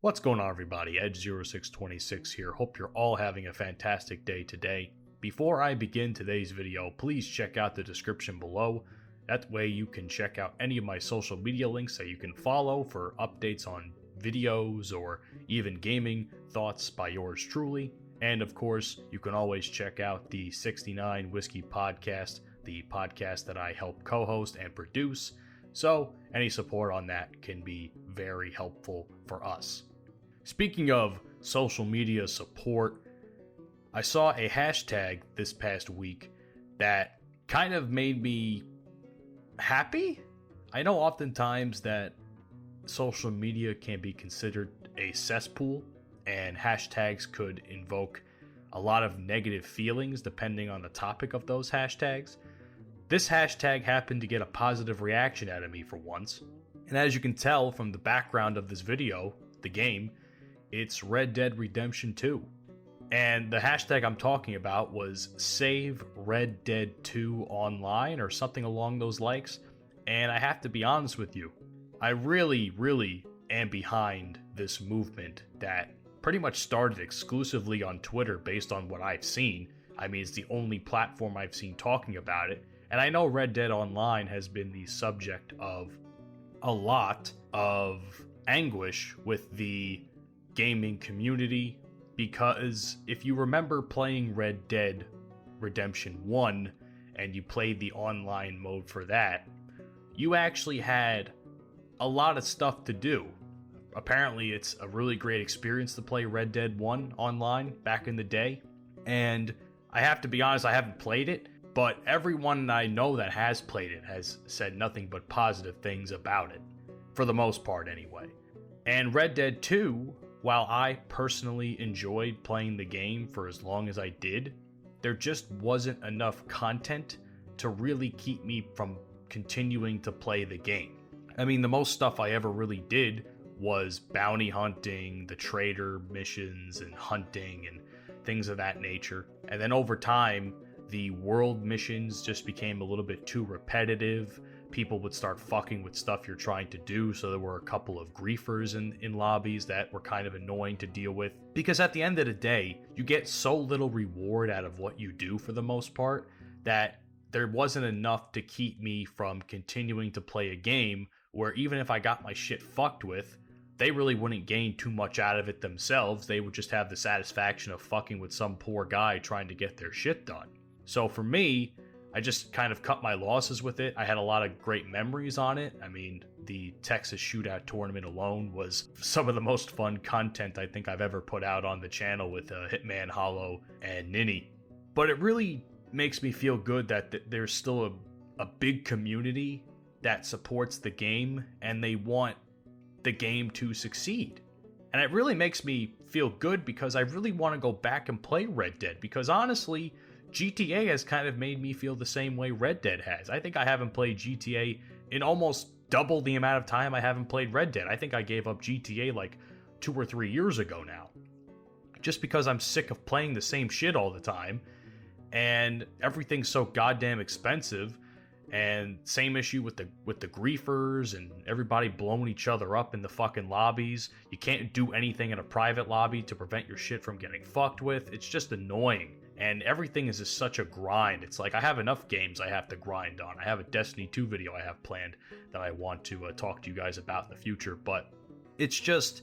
What's going on, everybody? Edge0626 here. Hope you're all having a fantastic day today. Before I begin today's video, please check out the description below. That way you can check out any of my social media links that you can follow for updates on videos or even gaming thoughts by yours truly. And of course, you can always check out the 69 Whiskey Podcast, the podcast that I help co-host and produce. So any support on that can be very helpful for us. Speaking of social media support, I saw a hashtag this past week that kind of made me happy. I know oftentimes that social media can be considered a cesspool, and hashtags could invoke a lot of negative feelings depending on the topic of those hashtags. This hashtag happened to get a positive reaction out of me for once, and as you can tell from the background of this video, the game, it's Red Dead Redemption 2. And the hashtag I'm talking about was SaveRedDeadOnline or something along those likes. And I have to be honest with you, I really am behind this movement that pretty much started exclusively on Twitter based on what I've seen. I mean, it's the only platform I've seen talking about it. And I know Red Dead Online has been the subject of a lot of anguish with the gaming community, because if you remember playing Red Dead Redemption 1 and you played the online mode for that, you actually had a lot of stuff to do. Apparently it's a really great experience to play Red Dead 1 online back in the day, and I have to be honest, I haven't played it, but everyone I know that has played it has said nothing but positive things about it, for the most part anyway. And Red Dead 2, while I personally enjoyed playing the game for as long as I did, there just wasn't enough content to really keep me from continuing to play the game. I mean, the most stuff I ever really did was bounty hunting, the trader missions, and hunting, and things of that nature. And then over time, the world missions just became a little bit too repetitive. People would start fucking with stuff you're trying to do, so there were a couple of griefers in lobbies that were kind of annoying to deal with. Because at the end of the day, you get so little reward out of what you do for the most part, that there wasn't enough to keep me from continuing to play a game where even if I got my shit fucked with, they really wouldn't gain too much out of it themselves. They would just have the satisfaction of fucking with some poor guy trying to get their shit done. So for me, I just kind of cut my losses with it. I had a lot of great memories on it. I mean, the Texas Shootout tournament alone was some of the most fun content I think I've ever put out on the channel with Hitman, Hollow, and Ninny. But it really makes me feel good that there's still a big community that supports the game and they want the game to succeed. And it really makes me feel good because I really want to go back and play Red Dead, because honestly, GTA has kind of made me feel the same way Red Dead has. I think I haven't played GTA in almost double the amount of time I haven't played Red Dead. I think I gave up GTA like 2 or 3 years ago now. Just because I'm sick of playing the same shit all the time, and everything's so goddamn expensive, and same issue with the griefers and everybody blowing each other up in the fucking lobbies. You can't do anything in a private lobby to prevent your shit from getting fucked with. It's just annoying. And everything is just such a grind. It's like I have enough games I have to grind on. I have a Destiny 2 video I have planned that I want to talk to you guys about in the future. But it's just,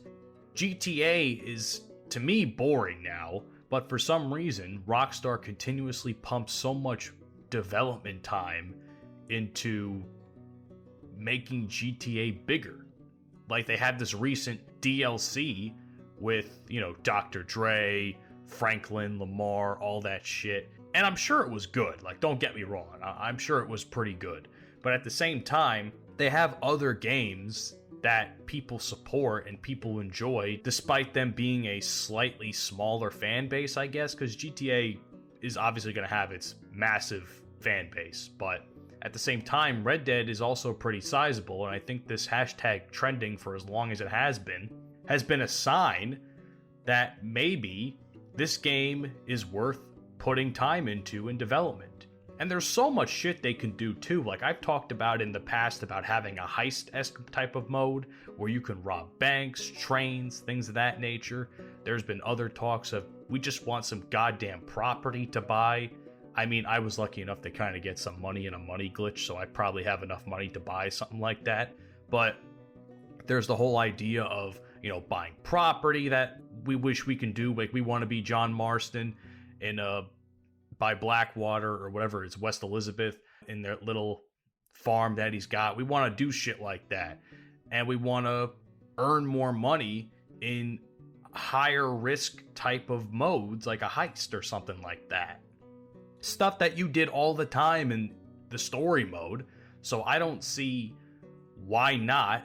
GTA is, to me, boring now. But for some reason, Rockstar continuously pumps so much development time into making GTA bigger. Like they had this recent DLC with, Dr. Dre, Franklin, Lamar, all that shit. And I'm sure it was good. Like, don't get me wrong. I'm sure it was pretty good. But at the same time, they have other games that people support and people enjoy, despite them being a slightly smaller fan base, I guess, because GTA is obviously going to have its massive fan base. But at the same time, Red Dead is also pretty sizable, and I think this hashtag trending for as long as it has been a sign that maybe this game is worth putting time into in development. And there's so much shit they can do too. Like I've talked about in the past about having a heist-esque type of mode where you can rob banks, trains, things of that nature. There's been other talks of we just want some goddamn property to buy. I mean, I was lucky enough to kind of get some money in a money glitch, so I probably have enough money to buy something like that. But there's the whole idea of, you know, buying property that we wish we can do. Like we want to be John Marston in by Blackwater or whatever, it's West Elizabeth, in their little farm that he's got. We want to do shit like that. And we want to earn more money in higher risk type of modes, like a heist or something like that. Stuff that you did all the time in the story mode. So I don't see why not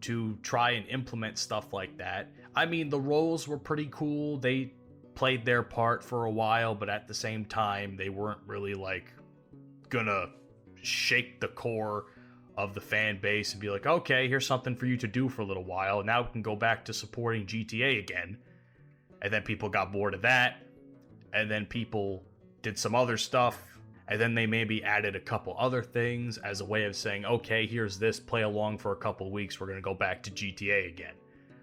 to try and implement stuff like that. I mean, the roles were pretty cool. They played their part for a while, but at the same time, they weren't really like gonna shake the core of the fan base and be like, okay, here's something for you to do for a little while. Now we can go back to supporting GTA again. And then people got bored of that. And then people did some other stuff. And then they maybe added a couple other things as a way of saying, okay, here's this, play along for a couple weeks. We're gonna go back to GTA again.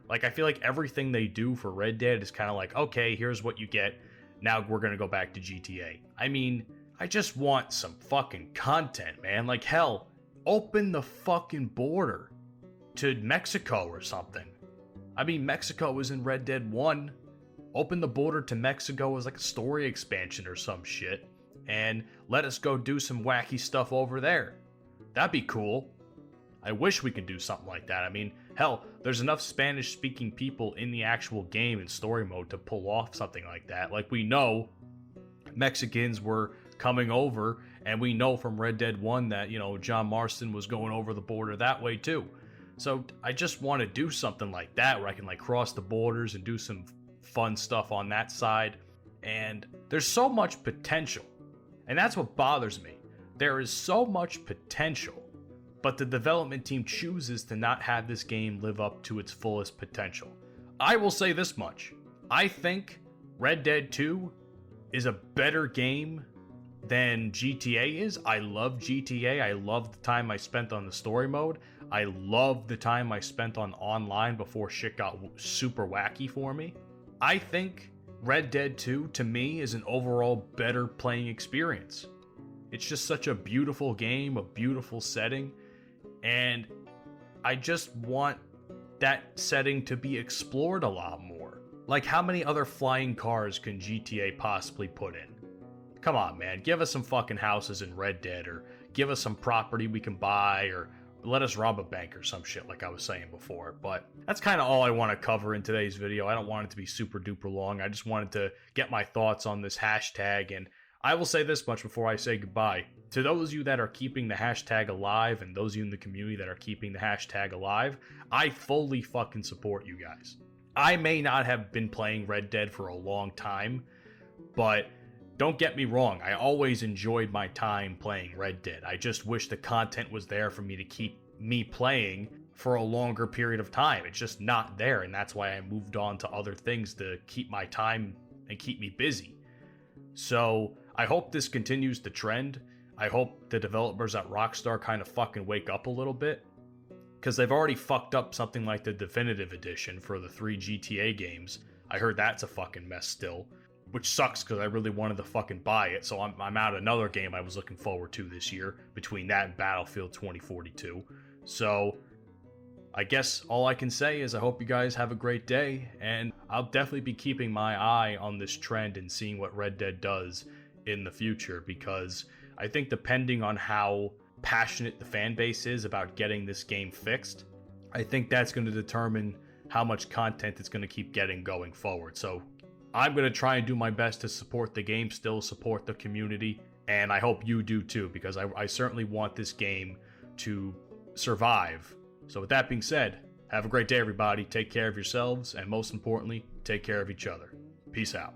Like, I feel like everything they do for Red Dead is kind of like, okay, here's what you get. Now we're going to go back to GTA. I mean, I just want some fucking content, man. Like, hell, open the fucking border to Mexico or something. I mean, Mexico was in Red Dead 1. Open the border to Mexico as like a story expansion or some shit. And let us go do some wacky stuff over there. That'd be cool. I wish we could do something like that. I mean, hell, there's enough Spanish-speaking people in the actual game in story mode to pull off something like that. Like, we know Mexicans were coming over, and we know from Red Dead 1 that, you know, John Marston was going over the border that way too. So I just want to do something like that where I can, like, cross the borders and do some fun stuff on that side. And there's so much potential. And that's what bothers me. There is so much potential. But the development team chooses to not have this game live up to its fullest potential. I will say this much. I think Red Dead 2 is a better game than GTA is. I love GTA. I love the time I spent on the story mode. I love the time I spent on online before shit got super wacky for me. I think Red Dead 2, to me, is an overall better playing experience. It's just such a beautiful game, a beautiful setting. And I just want that setting to be explored a lot more. Like, how many other flying cars can GTA possibly put in? Come on, man. Give us some fucking houses in Red Dead, or give us some property we can buy, or let us rob a bank or some shit like I was saying before. But that's kind of all I want to cover in today's video. I don't want it to be super duper long. I just wanted to get my thoughts on this hashtag, and I will say this much before I say goodbye. To those of you that are keeping the hashtag alive, and those of you in the community that are keeping the hashtag alive, I fully fucking support you guys. I may not have been playing Red Dead for a long time, but don't get me wrong, I always enjoyed my time playing Red Dead. I just wish the content was there for me to keep me playing for a longer period of time. It's just not there, and that's why I moved on to other things to keep my time and keep me busy. So I hope this continues to trend. I hope the developers at Rockstar kind of fucking wake up a little bit, because they've already fucked up something like the Definitive Edition for the 3 GTA games. I heard that's a fucking mess still, which sucks because I really wanted to fucking buy it. So I'm out another game I was looking forward to this year between that and Battlefield 2042. So I guess all I can say is I hope you guys have a great day, and I'll definitely be keeping my eye on this trend and seeing what Red Dead does in the future, because I think depending on how passionate the fan base is about getting this game fixed, I think that's going to determine how much content it's going to keep getting going forward. So I'm going to try and do my best to support the game, still support the community, and I hope you do too, because I certainly want this game to survive. So with that being said, have a great day, everybody. Take care of yourselves, and most importantly, take care of each other. Peace out.